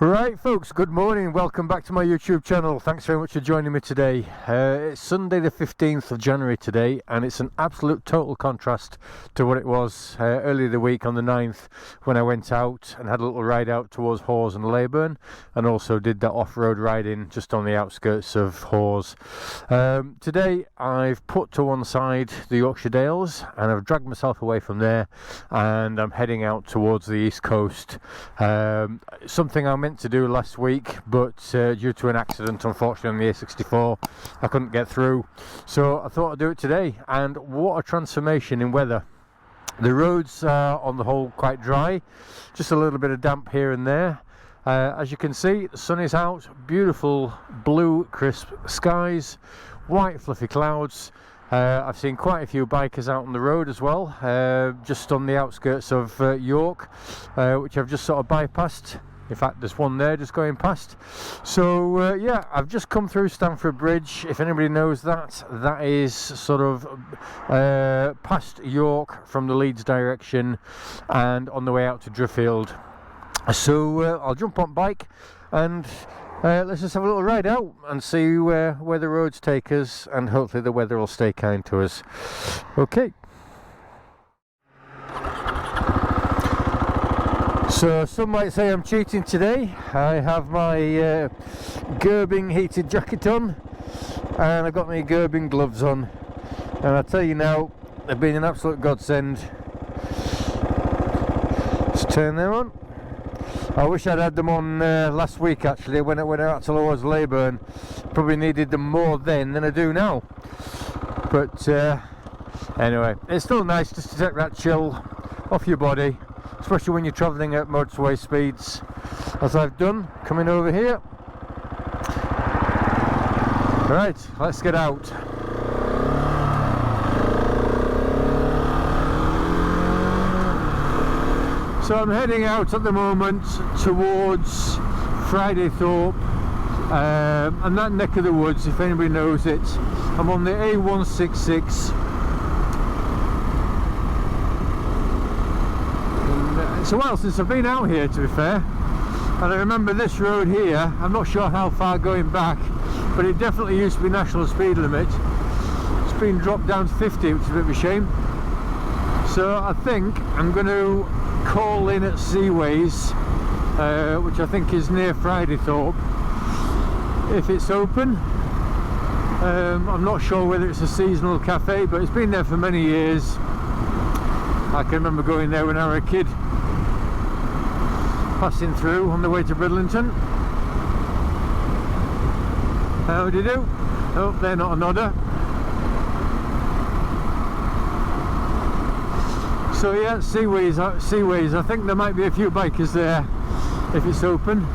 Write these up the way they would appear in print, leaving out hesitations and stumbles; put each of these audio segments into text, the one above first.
Right folks, good morning, welcome back to my YouTube channel. Thanks very much for joining me today. It's Sunday the 15th of January today, and it's an absolute total contrast to what it was earlier the week on the 9th when I went out and had a little ride out towards Hawes and Leyburn, and also did that off-road riding just on the outskirts of Hawes. Today I've put to one side the Yorkshire Dales and I've dragged myself away from there, and I'm heading out towards the east coast. Something I meant to do last week, but due to an accident unfortunately on the A64 I couldn't get through, so I thought I'd do it today. And what a transformation in weather. The roads are on the whole quite dry, just a little bit of damp here and there. As you can see, the sun is out, beautiful blue crisp skies, white fluffy clouds. I've seen quite a few bikers out on the road as well, just on the outskirts of York, which I've just sort of bypassed. In fact, there's one there just going past. So yeah, I've just come through Stamford Bridge. If anybody knows that, that is sort of past York from the Leeds direction and on the way out to Driffield. So I'll jump on bike and let's just have a little ride out and see where the roads take us, and hopefully the weather will stay kind to us. Okay. So some might say I'm cheating today. I have my Gerbing heated jacket on and I've got my Gerbing gloves on, and I tell you now, they've been an absolute godsend. Just turn them on. I wish I'd had them on last week actually when I went out to Lowe's Leyburn. Probably needed them more then than I do now. But anyway, it's still nice just to take that chill off your body, especially when you're travelling at motorway speeds, as I've done coming over here. Right, let's get out. So I'm heading out at the moment towards Fridaythorpe, and that neck of the woods, if anybody knows it. I'm on the A166. It's a while since I've been out here, to be fair, and I remember this road here. I'm not sure how far going back, but it definitely used to be national speed limit. It's been dropped down to 50, which is a bit of a shame. So I think I'm going to call in at Seaways, which I think is near Fridaythorpe, if it's open. I'm not sure whether it's a seasonal cafe, but it's been there for many years. I can remember going there when I was a kid, passing through on the way to Bridlington. How do you do? Oh, they're not a nodder. So yeah, Seaways. I think there might be a few bikers there if it's open.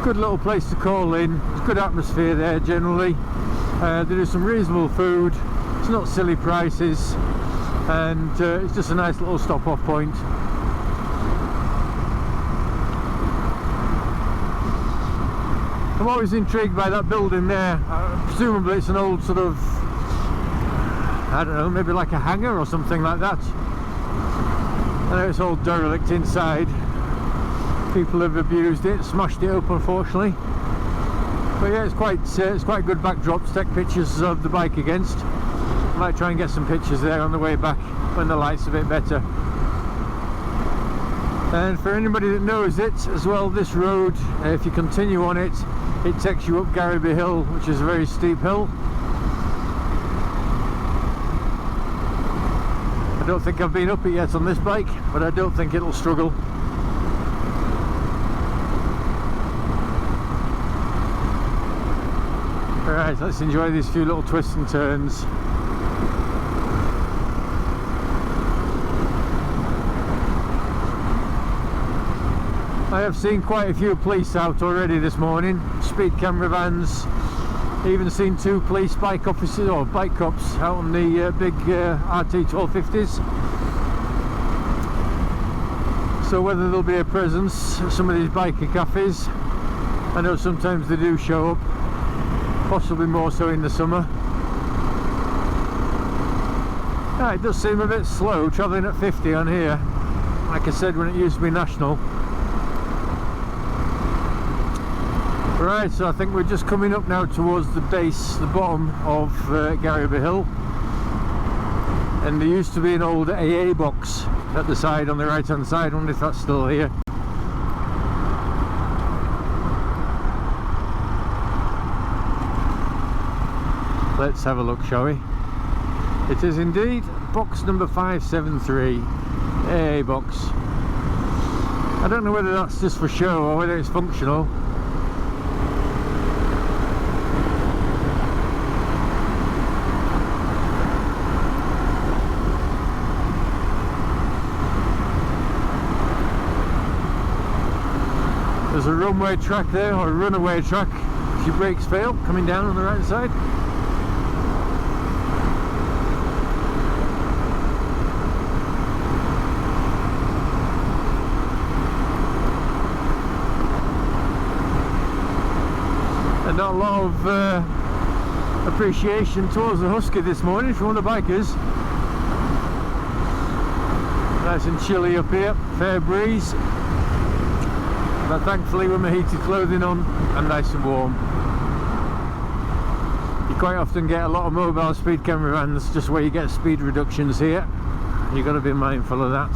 Good little place to call in. There's good atmosphere there generally. They do some reasonable food. It's not silly prices, and it's just a nice little stop-off point. I'm always intrigued by that building there. Presumably it's an old sort of, I don't know, maybe like a hangar or something like that. I know it's all derelict inside. People have abused it, smashed it up unfortunately. But yeah, it's quite a good backdrop to take pictures of the bike against. I might try and get some pictures there on the way back when the light's a bit better. And for anybody that knows it as well, this road, if you continue on it, it takes you up Garraby Hill, which is a very steep hill. I don't think I've been up it yet on this bike, but I don't think it'll struggle. Alright, let's enjoy these few little twists and turns. I have seen quite a few police out already this morning, speed camera vans, even seen 2 police bike officers or bike cops out on the big RT 1250s. So whether there'll be a presence at some of these biker cafes, I know sometimes they do show up, possibly more so in the summer. It does seem a bit slow travelling at 50 on here, like I said, when it used to be national. Right, so I think we're just coming up now towards the base, the bottom of Garryby Hill. And there used to be an old AA box at the side, on the right hand side. I wonder if that's still here. Let's have a look, shall we? It is indeed box number 573, AA box. I don't know whether that's just for show or whether it's functional. There's a runway track there, or a runaway track, if your brakes fail, coming down on the right side. And not a lot of appreciation towards the Husky this morning from one of the bikers. Nice and chilly up here, fair breeze. But thankfully with my heated clothing on, I'm nice and warm. You quite often get a lot of mobile speed camera vans just where you get speed reductions here. You've got to be mindful of that.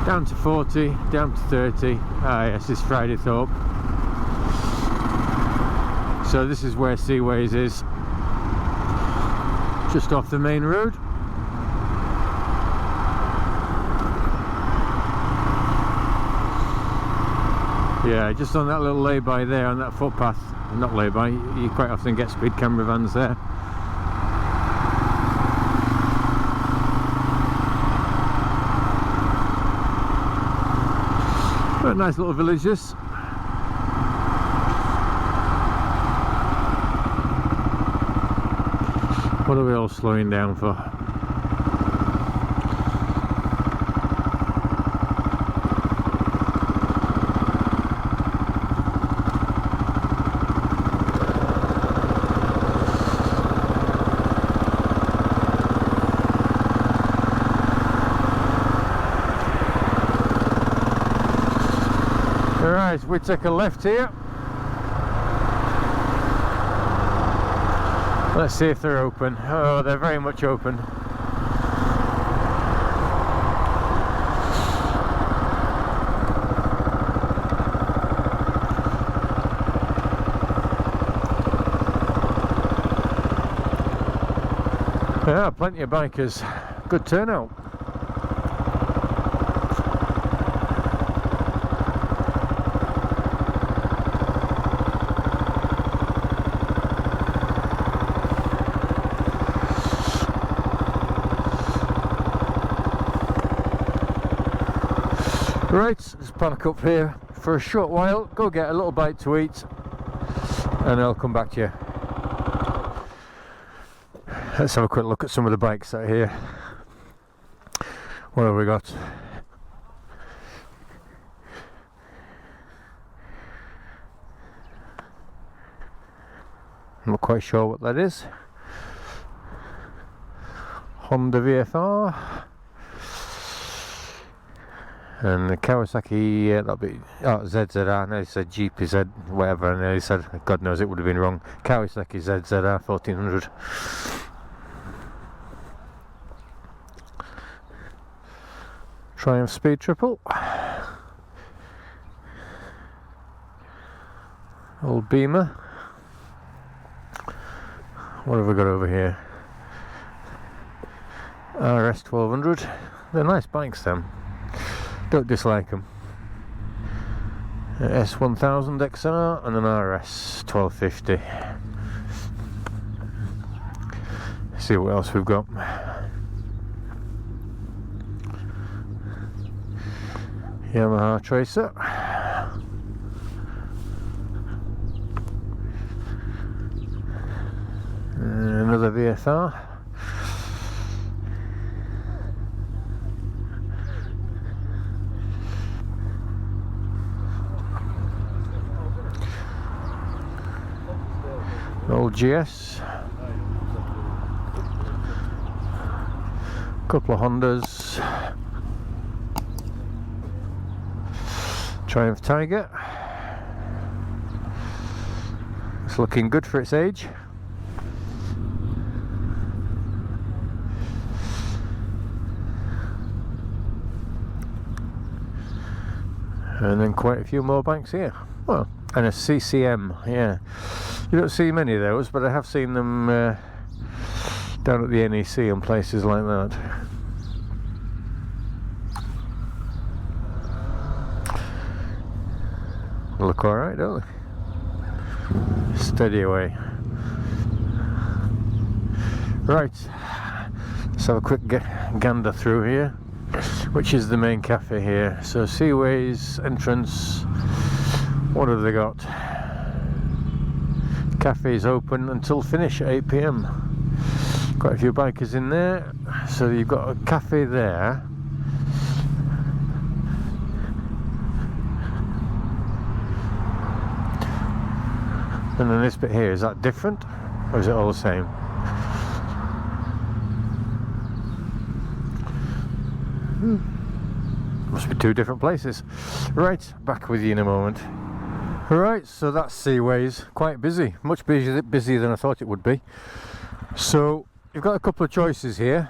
Down to 40, down to 30. Ah yes, it's Friday Thorpe. So this is where Seaways is. Just off the main road. Yeah, just on that little lay-by there, on that footpath, not lay-by, you quite often get speed camera vans there. But a nice little village this. What are we all slowing down for? Alright, we take a left here. Let's see if they're open. Oh, they're very much open. Yeah, plenty of bikers. Good turnout. Right, let's park up here for a short while, go get a little bite to eat, and I'll come back to you. Let's have a quick look at some of the bikes out here. What have we got? I'm not quite sure what that is. Honda VFR. And the Kawasaki, that'll be, oh, ZZR, no, he said GPZ, whatever, and he said, God knows it would have been wrong. Kawasaki ZZR 1400. Triumph Speed Triple. Old Beamer. What have we got over here? RS 1200. They're nice bikes, them. Don't dislike them. S1000 XR and an RS 1250. See what else we've got. Yamaha Tracer. Another VFR. Old GS, couple of Hondas, Triumph Tiger, It's looking good for its age. And then quite a few more banks here. Well, and a CCM, yeah. You don't see many of those, but I have seen them down at the NEC and places like that. They look alright, don't they? Steady away. Right, let's have a quick gander through here, which is the main cafe here. So Seaways entrance, what have they got? Cafe's open until finish at 8 PM. Quite a few bikers in there. So you've got a cafe there. And then this bit here, is that different? Or is it all the same? Must be two different places. Right, back with you in a moment. Right, so that's Seaways. Quite busy, much busier than I thought it would be. So you've got a couple of choices here.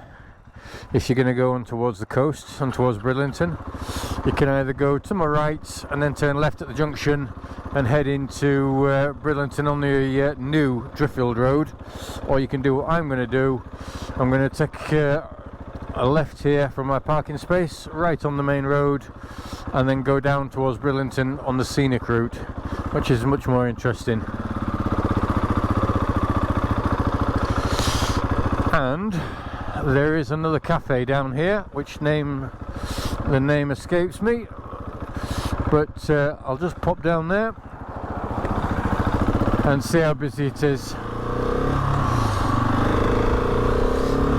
If you're going to go on towards the coast and towards Bridlington, you can either go to my right and then turn left at the junction and head into Bridlington on the new Driffield Road, or you can do what I'm going to do. I'm going to take a left here from my parking space, right on the main road, and then go down towards Bridlington on the Scenic route, which is much more interesting. And there is another cafe down here, which the name escapes me, but I'll just pop down there and see how busy it is.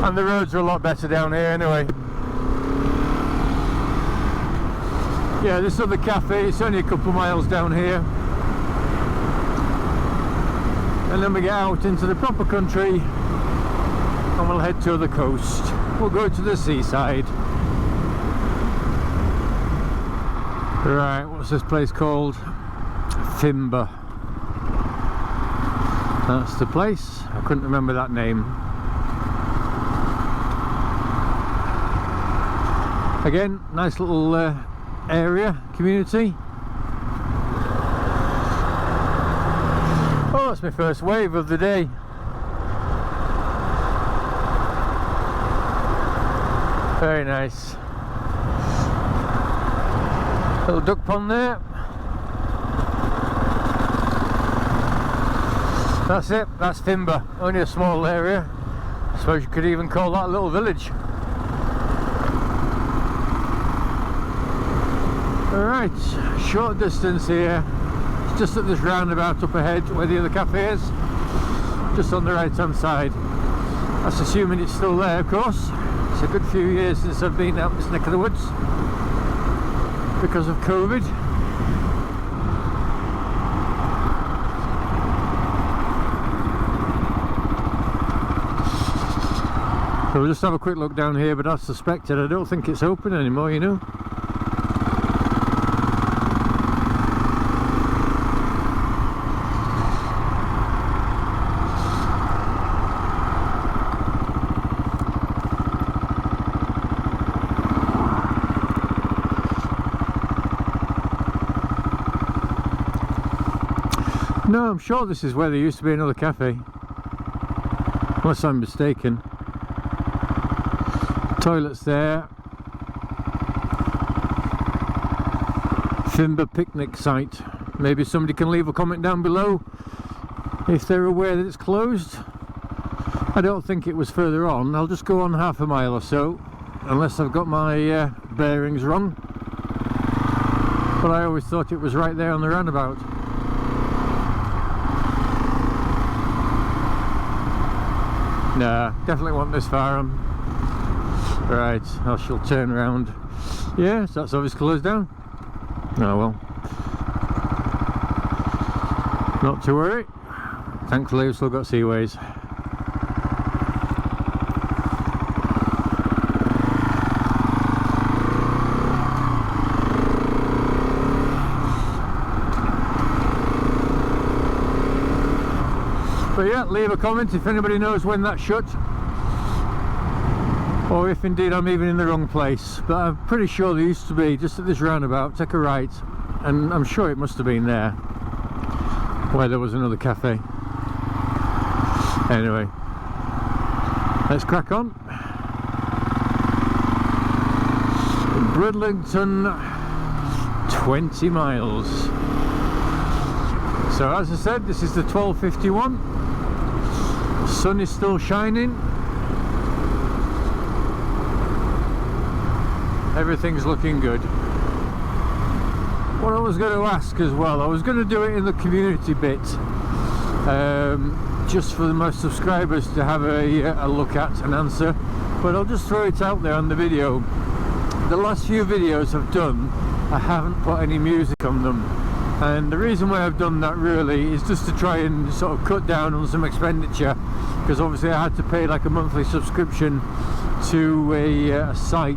And the roads are a lot better down here anyway. Yeah, this other cafe, it's only a couple of miles down here. And then we get out into the proper country and we'll head to the coast. We'll go to the Seaside. Right, what's this place called? Fimber. That's the place. I couldn't remember that name. Again, nice little area, community. Oh, that's my first wave of the day. Very nice. Little duck pond there. That's it, that's Fimber. Only a small area. I suppose you could even call that a little village. Alright, short distance here. It's just at this roundabout up ahead where the other cafe is. Just on the right hand side. That's assuming it's still there, of course. It's a good few years since I've been out this neck of the woods because of COVID. So we'll just have a quick look down here, but as suspected, I don't think it's open anymore, you know. No, I'm sure this is where there used to be another cafe, unless I'm mistaken. Toilets there. Fimber picnic site. Maybe somebody can leave a comment down below if they're aware that it's closed. I don't think it was further on. I'll just go on half a mile or so, unless I've got my bearings wrong. But I always thought it was right there on the roundabout. Nah, definitely wasn't this far on. Right, I shall turn round. Yes, that's obviously closed down. Oh well. Not to worry. Thankfully we've still got Seaways. But yeah, leave a comment if anybody knows when that's shut, or if indeed I'm even in the wrong place. But I'm pretty sure there used to be, just at this roundabout, take a right, and I'm sure it must have been there where there was another cafe. Anyway, let's crack on. Bridlington, 20 miles. So as I said, this is the 12:51. Sun is still shining. Everything's looking good. What I was going to ask as well, I was going to do it in the community bit, just for my subscribers to have a look at and answer, but I'll just throw it out there on the video. The last few videos I've done, I haven't put any music on them, and the reason why I've done that really is just to try and sort of cut down on some expenditure, because obviously I had to pay like a monthly subscription to a site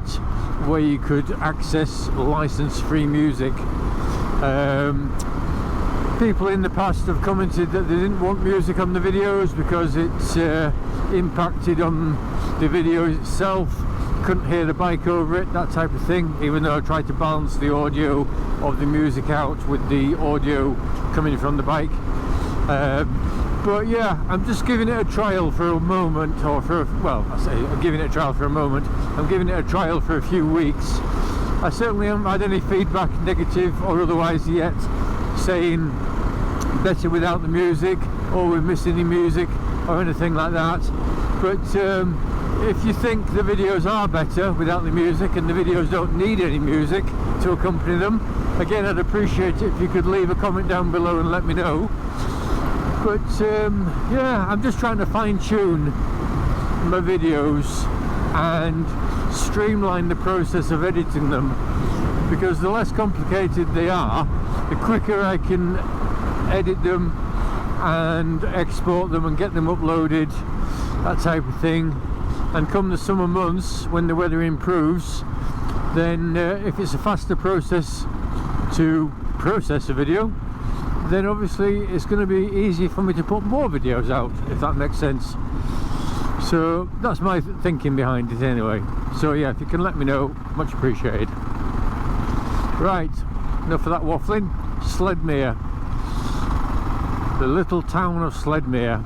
where you could access license-free music. People in the past have commented that they didn't want music on the videos because it's impacted on the video itself, couldn't hear the bike over it, that type of thing, even though I tried to balance the audio of the music out with the audio coming from the bike. But yeah, I'm just giving it a trial for a moment, or for, well, I say I'm giving it a trial for a moment, I'm giving it a trial for a few weeks. I certainly haven't had any feedback, negative or otherwise yet, saying better without the music, or we're missing the music, or anything like that. But if you think the videos are better without the music, and the videos don't need any music to accompany them, again, I'd appreciate it if you could leave a comment down below and let me know. But yeah, I'm just trying to fine-tune my videos and streamline the process of editing them, because the less complicated they are, the quicker I can edit them and export them and get them uploaded, that type of thing. And come the summer months, when the weather improves, then if it's a faster process to process a video, then obviously it's going to be easy for me to put more videos out, if that makes sense. So that's my thinking behind it anyway. So yeah, if you can let me know, much appreciated. Right, enough of that waffling. Sledmere, the little town of Sledmere,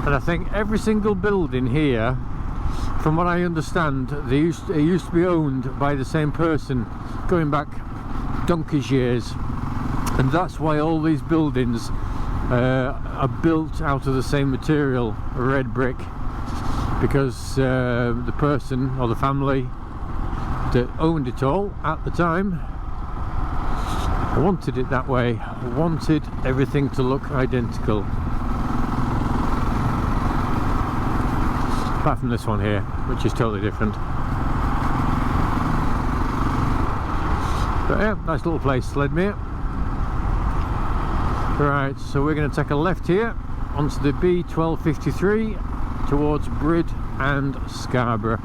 and I think every single building here, from what I understand, it used to be owned by the same person going back donkey's years, and that's why all these buildings are built out of the same material, red brick, because the person or the family that owned it all at the time wanted it that way, wanted everything to look identical. Apart from this one here, which is totally different. But yeah, nice little place, Sledmere. Right, so we're going to take a left here onto the B1253 towards Brid and Scarborough.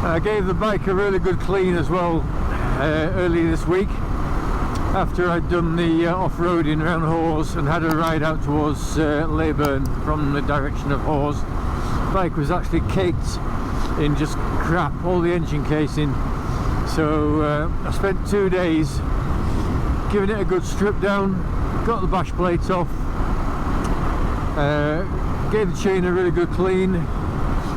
I gave the bike a really good clean as well earlier this week, after I'd done the off-roading around Hawes and had a ride out towards Leyburn from the direction of Hawes. The bike was actually caked in just crap, all the engine casing. So I spent 2 days giving it a good strip down, got the bash plate off, gave the chain a really good clean.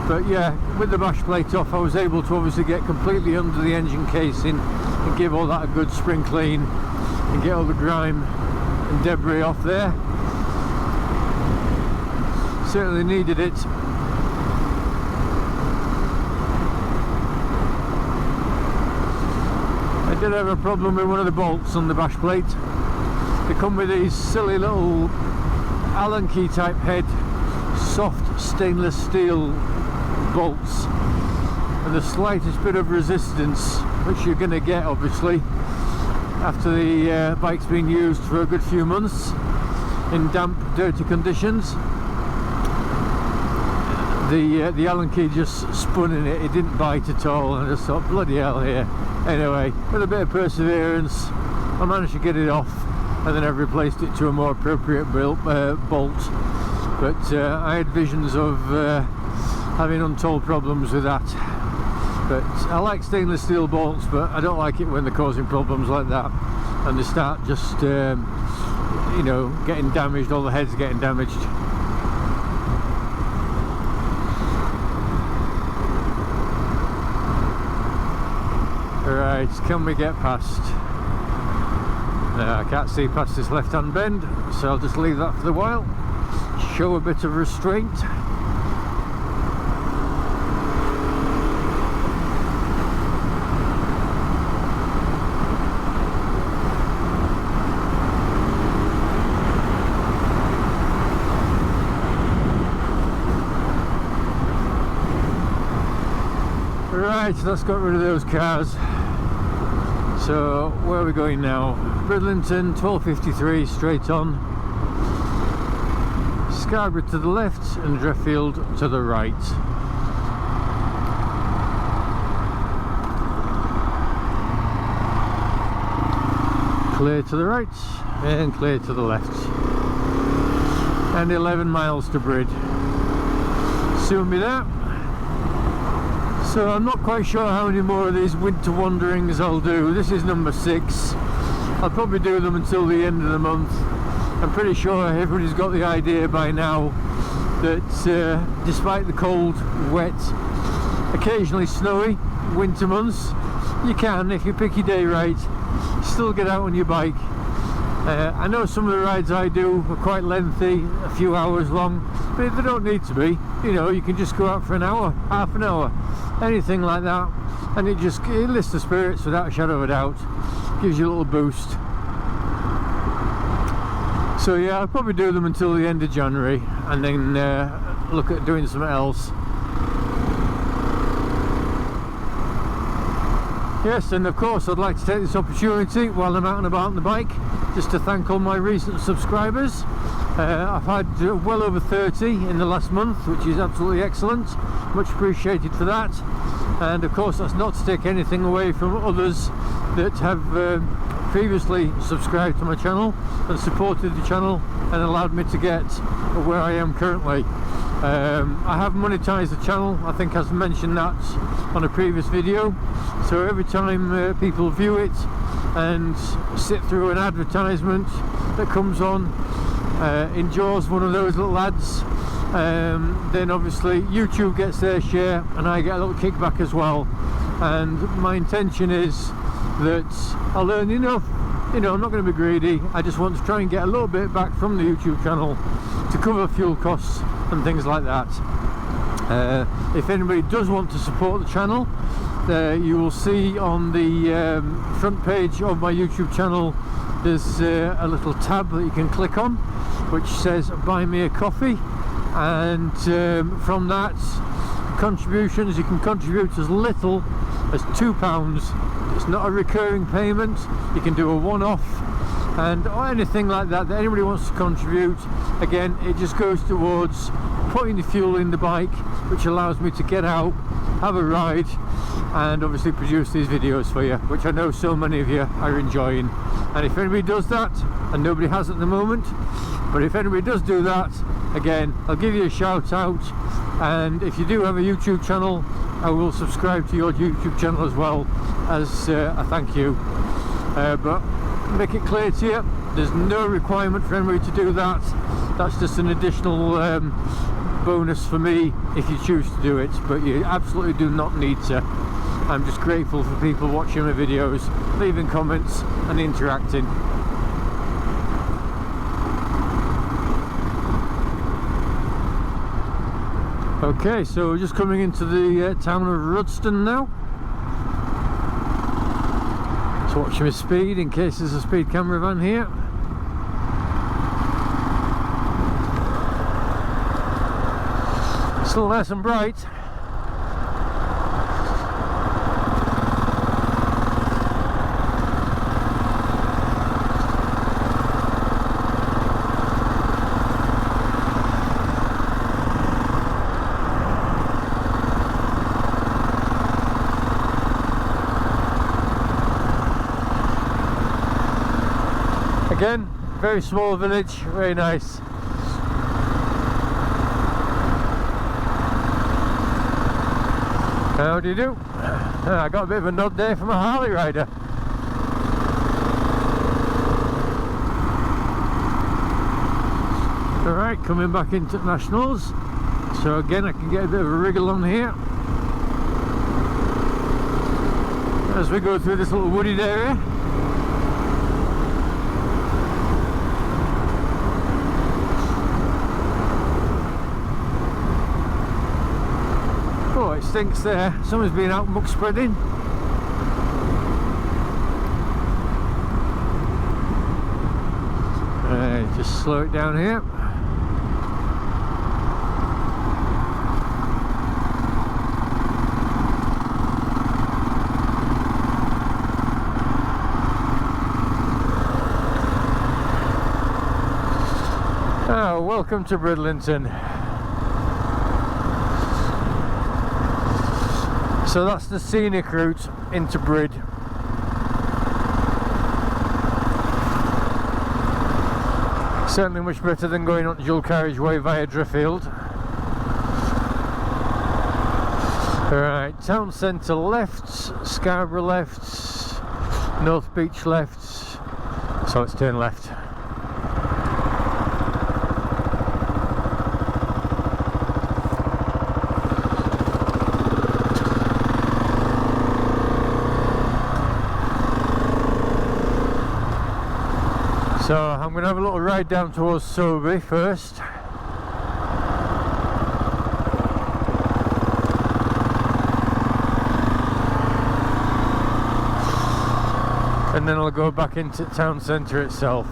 But yeah, with the bash plate off, I was able to obviously get completely under the engine casing and give all that a good spring clean and get all the grime and debris off there. Certainly needed it. I did have a problem with one of the bolts on the bash plate. They come with these silly little Allen key type head, soft stainless steel bolts, and the slightest bit of resistance, which you're going to get obviously after the bike's been used for a good few months in damp, dirty conditions, the Allen key just spun in it. It didn't bite at all, and I just thought, bloody hell here. Anyway, with a bit of perseverance, I managed to get it off, and then I've replaced it to a more appropriate bolt. But I had visions of having untold problems with that. But I like stainless steel bolts, but I don't like it when they're causing problems like that, and they start just you know, getting damaged, all the heads getting damaged. Right, can we get past? No, I can't see past this left hand bend, so I'll just leave that for the while. Show a bit of restraint. Right, that's got rid of those cars. So where are we going now? Bridlington, 12:53 straight on. Scarborough to the left and Dreffield to the right. Clear to the right and clear to the left. And 11 miles to Brid. Soon be there. So I'm not quite sure how many more of these winter wanderings I'll do. This is number 6. I'll probably do them until the end of the month. I'm pretty sure everybody's got the idea by now that despite the cold, wet, occasionally snowy winter months, you can, if you pick your day right, still get out on your bike. I know some of the rides I do are quite lengthy, a few hours long, but they don't need to be. You know, you can just go out for an hour, half an hour, anything like that, and it lifts the spirits without a shadow of a doubt. Gives you a little boost. So yeah, I'll probably do them until the end of January, and then look at doing something else. Yes, and of course I'd like to take this opportunity while I'm out and about on the bike just to thank all my recent subscribers. I've had well over 30 in the last month, which is absolutely excellent. Much appreciated for that. And of course that's not to take anything away from others that have previously subscribed to my channel and supported the channel and allowed me to get where I am currently. I have monetized the channel, I think I've mentioned that on a previous video. So every time people view it and sit through an advertisement that comes on, enjoys one of those little ads, then obviously YouTube gets their share and I get a little kickback as well. And my intention is that I'll earn enough, you know, I'm not going to be greedy. I just want to try and get a little bit back from the YouTube channel to cover fuel costs and things like that. If anybody does want to support the channel, you will see on the front page of my YouTube channel there's a little tab that you can click on which says buy me a coffee, and from that contributions, you can contribute as little as £2. It's not a recurring payment, you can do a one-off, and or anything like that that anybody wants to contribute. Again, it just goes towards putting the fuel in the bike, which allows me to get out, have a ride, and obviously produce these videos for you, which I know so many of you are enjoying. And if anybody does that, and nobody has at the moment, but if anybody does do that, again, I'll give you a shout out. And if you do have a YouTube channel, I will subscribe to your YouTube channel as well as a thank you. But make it clear to you, there's no requirement for anybody to do that. That's just an additional bonus for me if you choose to do it, but you absolutely do not need to. I'm just grateful for people watching my videos, leaving comments and interacting. Okay, so we're just coming into the town of Rudston now. Just watching my speed in case there's a speed camera van here. Still nice and bright. Again, very small village, very nice. How do you do? I got a bit of a nod there from a Harley rider. Alright, coming back into Nationals. So again, I can get a bit of a wriggle on here as we go through this little wooded area. Oh, it stinks there. Someone's been out muck spreading. Just slow it down here. Oh, welcome to Bridlington. So that's the scenic route into Brid. Certainly much better than going on dual carriageway via Driffield. Alright, town centre left, Scarborough left, North Beach left, so let's turn left. So I'm going to have a little ride down towards Sowerby first. And then I'll go back into town centre itself.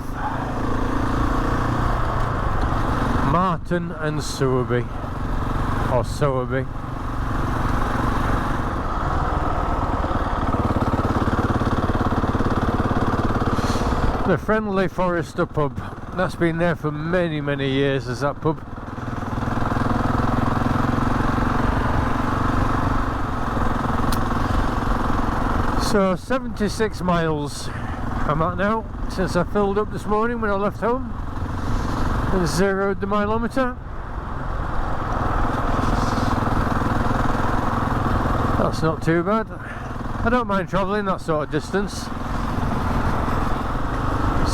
Marton and Sowerby, or Sowerby. The Friendly Forester pub, that's been there for many years, is that pub. So 76 miles I'm at now since I filled up this morning when I left home and zeroed the mileometer. That's not too bad. I don't mind travelling that sort of distance.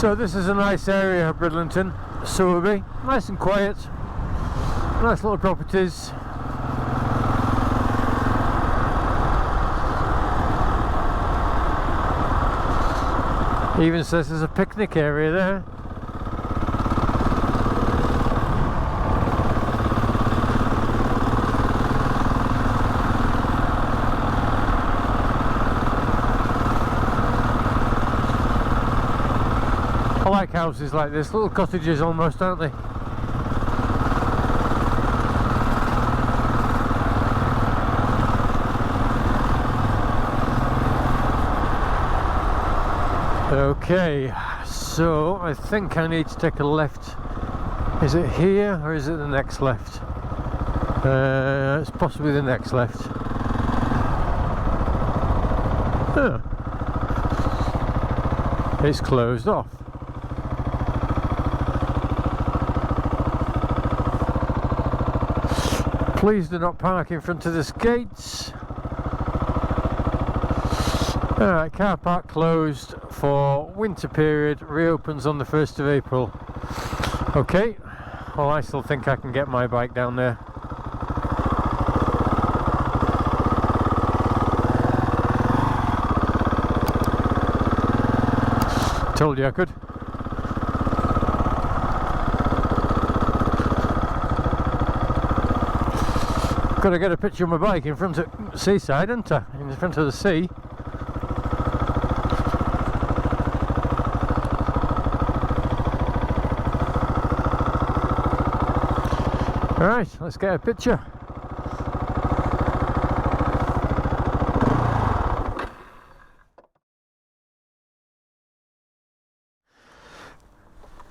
So this is a nice area of Bridlington, Sowerby, nice and quiet, nice little properties. Even says there's a picnic area there. I like houses like this, little cottages almost, aren't they? Okay, so I think I need to take a left. Is it here or is it the next left? It's possibly the next left. Oh. It's closed off. Please do not park in front of this gate. Alright, car park closed for winter period, reopens on the 1st of April. Okay, well I still think I can get my bike down there. Told you I could. Got to get a picture of my bike in front of Seaside, haven't I? In front of the sea. Alright, let's get a picture.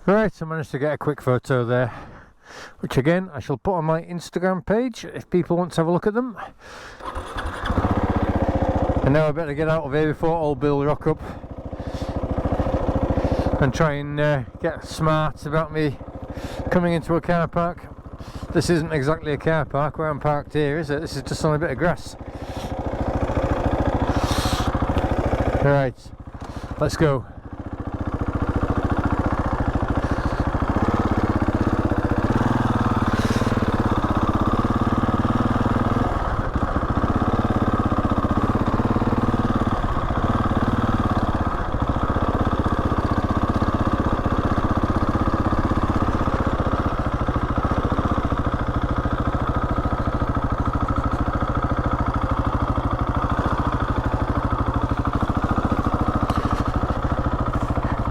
Right, I managed to get a quick photo there, which again I shall put on my Instagram page if people want to have a look at them. And now I better get out of here before old Bill rock up. and try and get smart about me coming into a car park. This isn't exactly a car park where I'm parked here, is it? This is just on a bit of grass. Right, let's go.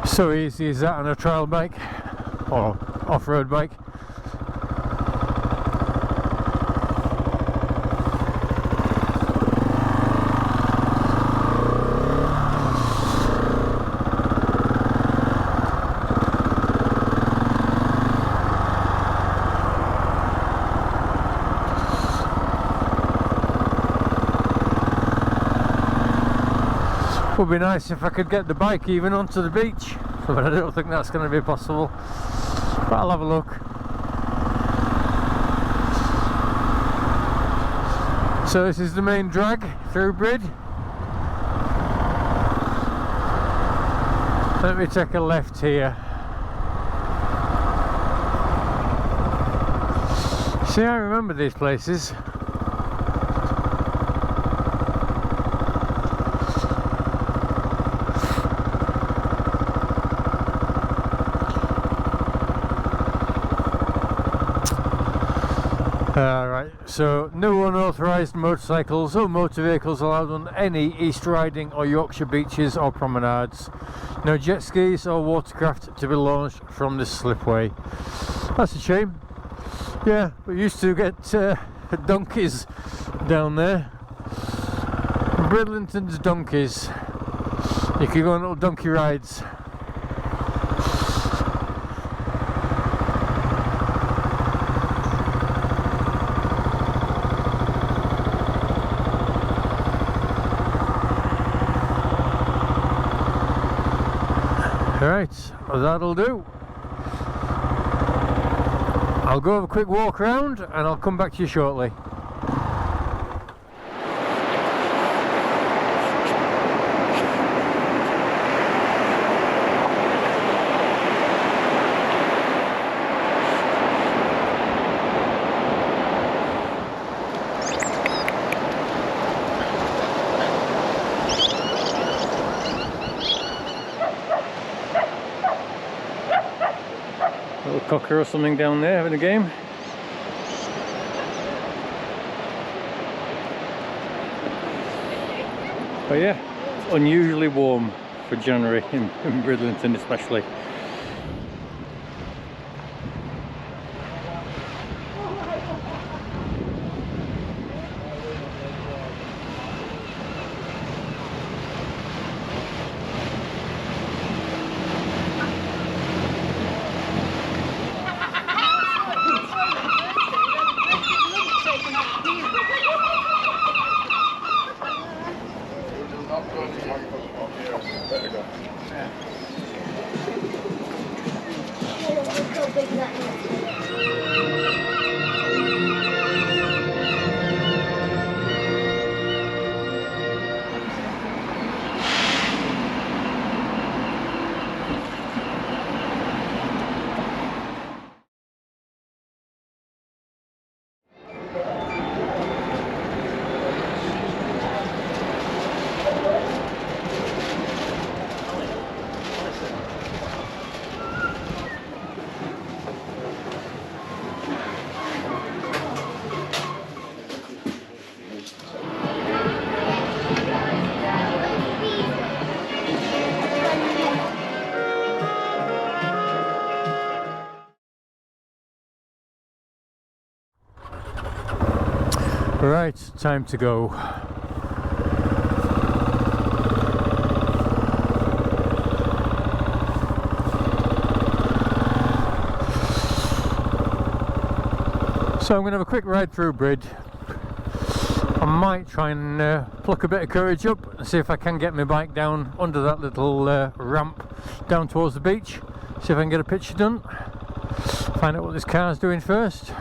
So easy is that on a trail bike or off-road bike. Would be nice if I could get the bike even onto the beach, but I don't think that's going to be possible, but I'll have a look. So this is the main drag through Brid. Let me take a left here. See, I remember these places. Right, so no unauthorised motorcycles or motor vehicles allowed on any East Riding or Yorkshire beaches or promenades. No jet skis or watercraft to be launched from this slipway. That's a shame. Yeah, we used to get donkeys down there. Bridlington's donkeys. You could go on little donkey rides. Right, well, that'll do. I'll go have a quick walk around and I'll come back to you shortly. Cocker or something down there having a game. But yeah, unusually warm for January in Bridlington especially. Right, time to go. So I'm going to have a quick ride through Brid. I might try and pluck a bit of courage up and see if I can get my bike down under that little ramp down towards the beach, see if I can get a picture done, find out what this car's doing first. You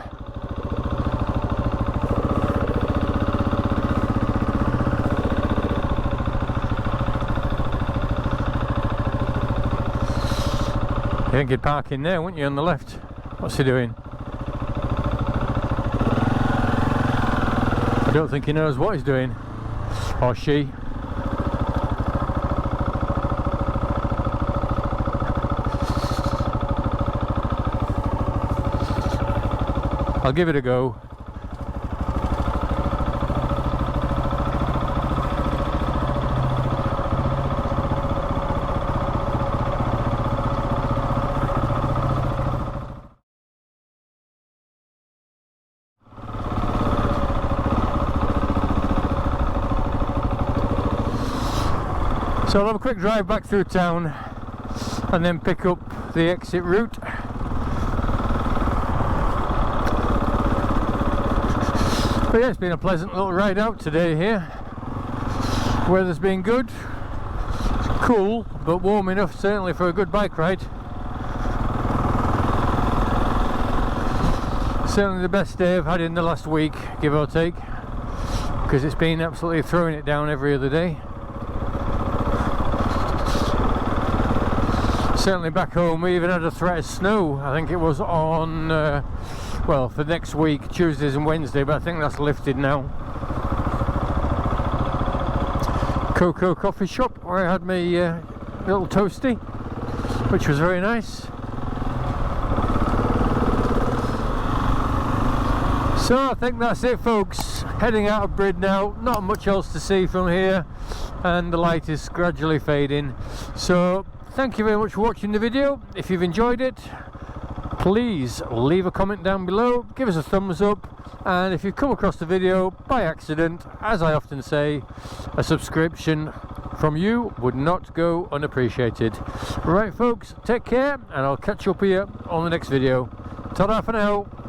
think he'd park in there, wouldn't you, on the left? What's he doing? I don't think he knows what he's doing, or she. I'll give it a go. So I'll have a quick drive back through town and then pick up the exit route. But yeah, it's been a pleasant little ride out today here. Weather's been good. It's cool, but warm enough certainly for a good bike ride. Certainly the best day I've had in the last week, give or take, because it's been absolutely throwing it down every other day. Certainly back home we even had a threat of snow. I think it was on well, for next week, Tuesdays and Wednesday, but I think that's lifted now. Cocoa coffee shop where I had my little toasty, which was very nice. So I think that's it, folks. Heading out of Brid now, not much else to see from here, and the light is gradually fading. So thank you very much for watching the video. If you've enjoyed it, please leave a comment down below, give us a thumbs up, and if you've come across the video by accident, as I often say, a subscription from you would not go unappreciated. Right folks, take care, and I'll catch you up here on the next video. Ta-da for now.